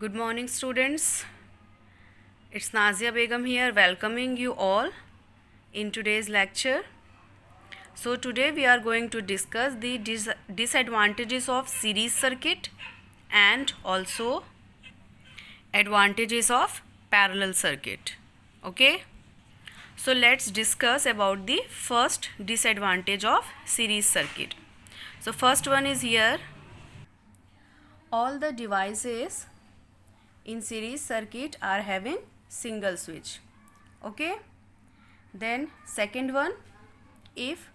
Good morning, students. It's Nazia Begum here, welcoming you all in today's lecture. So today we are going to discuss the disadvantages of series circuit and also advantages of parallel circuit. Okay? So let's discuss about the first disadvantage of series circuit. So first one is here. All the devices in series circuit are having single switch. Okay, then second one, if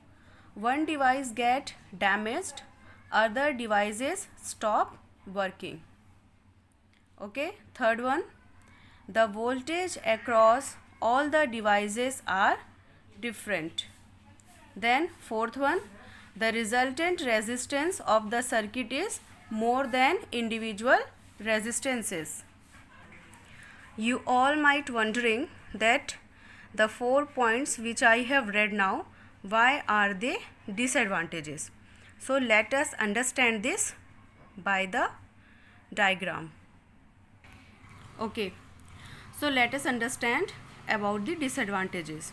one device get damaged, other devices stop working. Okay, third one, the voltage across all the devices are different. Then fourth one, the resultant resistance of the circuit is more than individual resistances. You all might wondering that the 4 points which I have read now, why are they disadvantages? So let us understand this by the diagram. Okay, so let us understand about the disadvantages.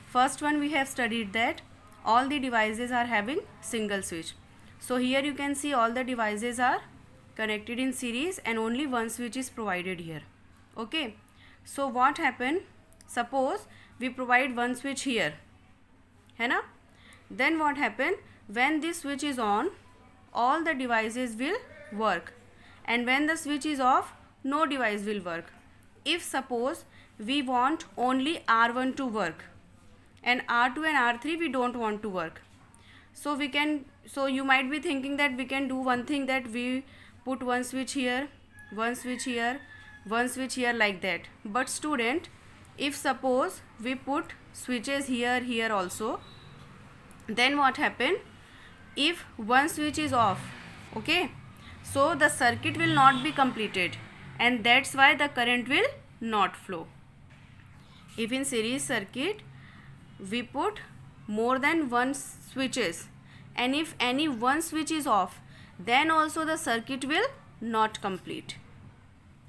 First one, we have studied that all the devices are having single switch. So here you can see all the devices are connected in series and only one switch is provided here. Okay, so what happen, suppose we provide one switch here, है ना? Then what happen, when this switch is on, all the devices will work, and when the switch is off, no device will work. If suppose we want only R1 to work and R2 and R3 we don't want to work, so you might be thinking that we can do one thing, that we put one switch here, one switch here, one switch here, like that. But student, if suppose we put switches here also, then what happen, if one switch is off, okay, so the circuit will not be completed, and that's why the current will not flow. If in series circuit we put more than one switches, and if any one switch is off, then also the circuit will not complete.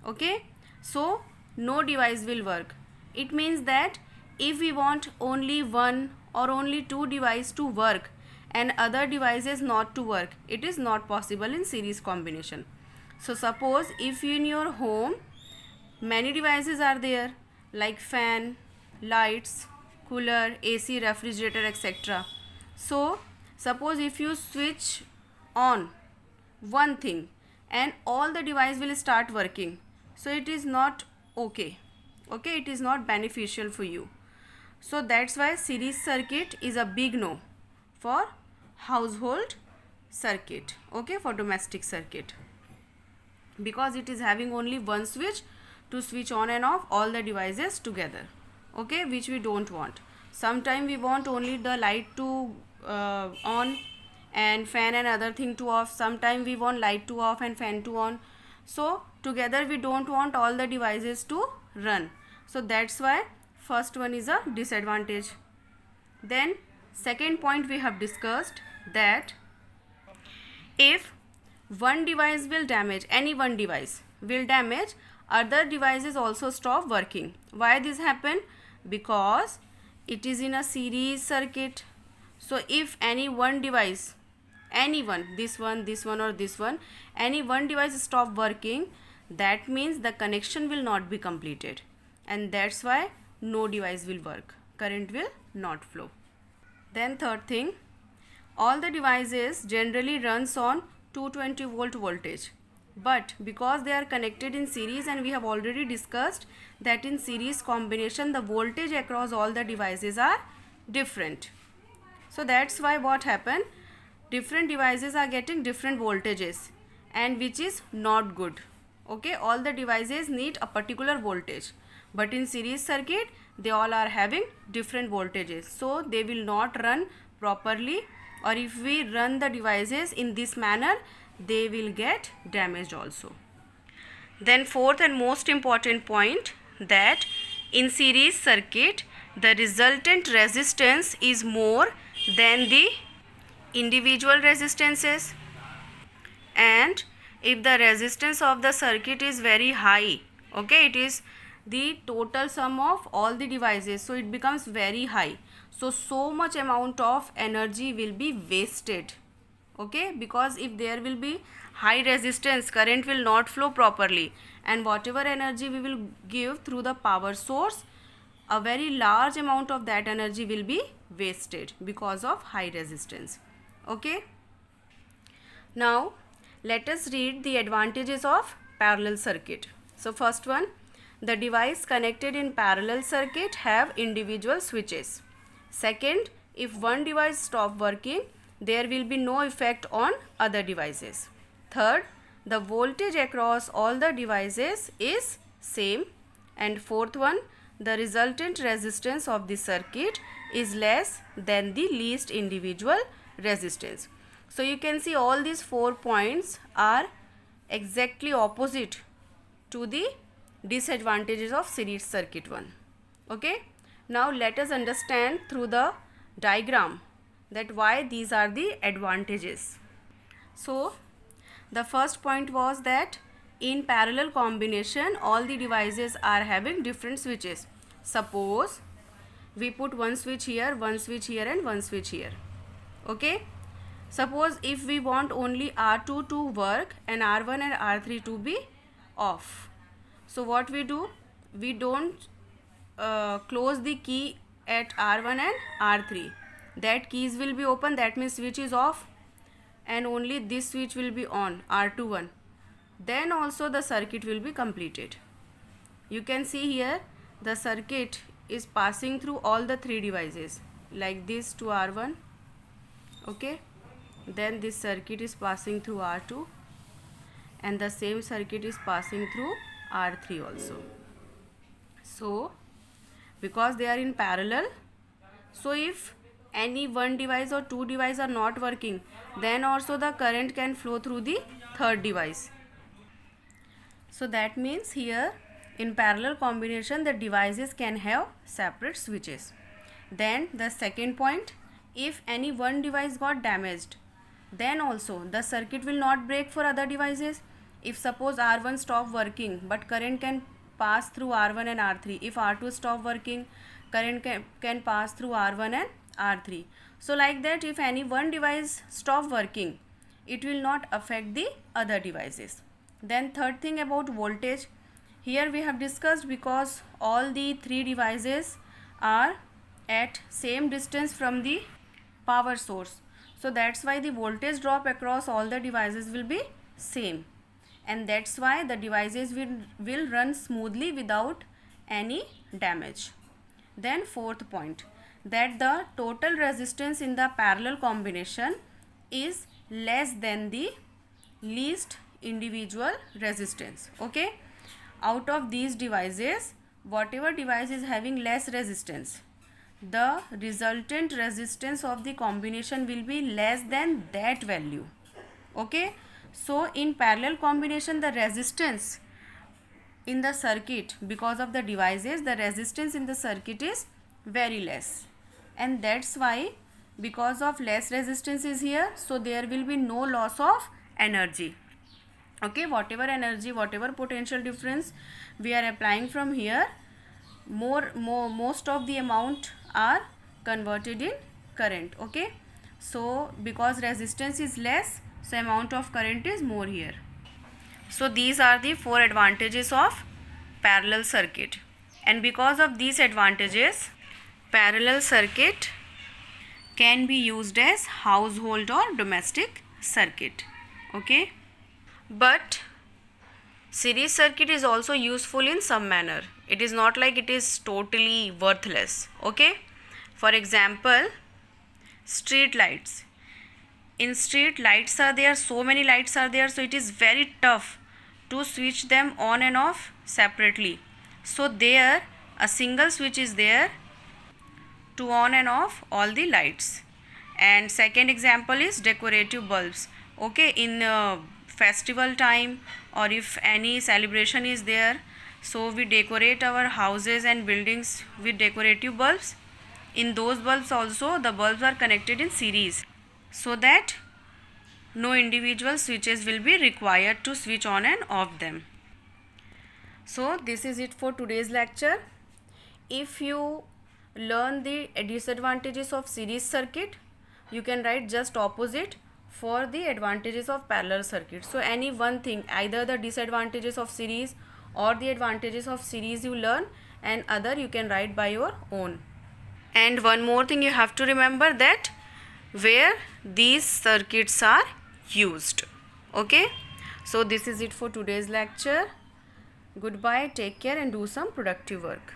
Okay, so no device will work. It means that if we want only one or only two devices to work and other devices not to work, it is not possible in series combination. So suppose if in your home many devices are there, like fan, lights, cooler, AC, refrigerator, etc. So suppose if you switch on one thing and all the device will start working, so it is not okay, it is not beneficial for you. So that's why series circuit is a big no for household circuit, okay, for domestic circuit, because it is having only one switch to switch on and off all the devices together, okay, which we don't want. Sometime we want only the light to on and fan and other thing to off. Sometime we want light to off and fan to on. So together we don't want all the devices to run. So that's why first one is a disadvantage. Then second point we have discussed, that if one device will damage, any one device will damage, other devices also stop working. Why this happen? Because it is in a series circuit. So if any one device, anyone, this one or this one, any one device stop working, that means the connection will not be completed, and that's why no device will work, current will not flow. Then third thing, all the devices generally runs on 220 volt voltage, but because they are connected in series, and we have already discussed that in series combination the voltage across all the devices are different. So that's why what happen, different devices are getting different voltages, and which is not good. Okay, all the devices need a particular voltage, but in series circuit they all are having different voltages, so they will not run properly, or if we run the devices in this manner, they will get damaged also. Then fourth and most important point, that in series circuit the resultant resistance is more than the individual resistances, and if the resistance of the circuit is very high, okay, it is the total sum of all the devices, so it becomes very high. So much amount of energy will be wasted, okay, because if there will be high resistance, current will not flow properly, and whatever energy we will give through the power source, a very large amount of that energy will be wasted because of high resistance, okay. Now let us read the advantages of parallel circuit. So first one, the device connected in parallel circuit have individual switches. Second, if one device stop working, there will be no effect on other devices. Third, the voltage across all the devices is same. And fourth one, the resultant resistance of the circuit is less than the least individual resistance. So you can see all these 4 points are exactly opposite to the disadvantages of series circuit one, okay. Now let us understand through the diagram that why these are the advantages. So the first point was that in parallel combination all the devices are having different switches. Suppose we put one switch here and one switch here, okay. Suppose if we want only R2 to work and R1 and R3 to be off, so what we do, we don't close the key at R1 and R3, that keys will be open, that means switch is off, and only this switch will be on, R21, then also the circuit will be completed. You can see here the circuit is passing through all the 3 devices, like this to R1, okay, then this circuit is passing through R2, and the same circuit is passing through R3 also. So because they are in parallel, so if any one device or 2 devices are not working, then also the current can flow through the third device. So that means here in parallel combination the devices can have separate switches. Then the second point, if any one device got damaged, then also the circuit will not break for other devices. If suppose R1 stop working, but current can pass through R1 and R3. If R2 stop working, current can pass through R1 and R3. So like that, if any one device stop working, it will not affect the other devices. Then third thing about voltage, here we have discussed because all the 3 devices are at same distance from the power source, so that's why the voltage drop across all the devices will be same, and that's why the devices will run smoothly without any damage. Then fourth point, that the total resistance in the parallel combination is less than the least individual resistance, okay. Out of these devices, whatever device is having less resistance, the resultant resistance of the combination will be less than that value, okay. So in parallel combination, the resistance in the circuit, because of the devices, the resistance in the circuit is very less, and that's why because of less resistance is here, so there will be no loss of energy, okay. Whatever energy, whatever potential difference we are applying from here, most of the amount are converted in current, okay. So because resistance is less, so amount of current is more here. So these are the 4 advantages of parallel circuit, and because of these advantages, parallel circuit can be used as household or domestic circuit, okay. But series circuit is also useful in some manner. It is not like it is totally worthless, okay. For example, street lights. In street, lights are there, so many lights are there, so it is very tough to switch them on and off separately. So there a single switch is there to on and off all the lights. And second example is decorative bulbs, okay. In festival time, or if any celebration is there, so we decorate our houses and buildings with decorative bulbs. In those bulbs also, the bulbs are connected in series, so that no individual switches will be required to switch on and off them. So this is it for today's lecture. If you learn the disadvantages of series circuit, you can write just opposite for the advantages of parallel circuit. So any one thing, either the disadvantages of series or the advantages of series you learn, and other you can write by your own. And one more thing you have to remember, that where these circuits are used. Okay, so this is it for today's lecture. Goodbye, take care and do some productive work.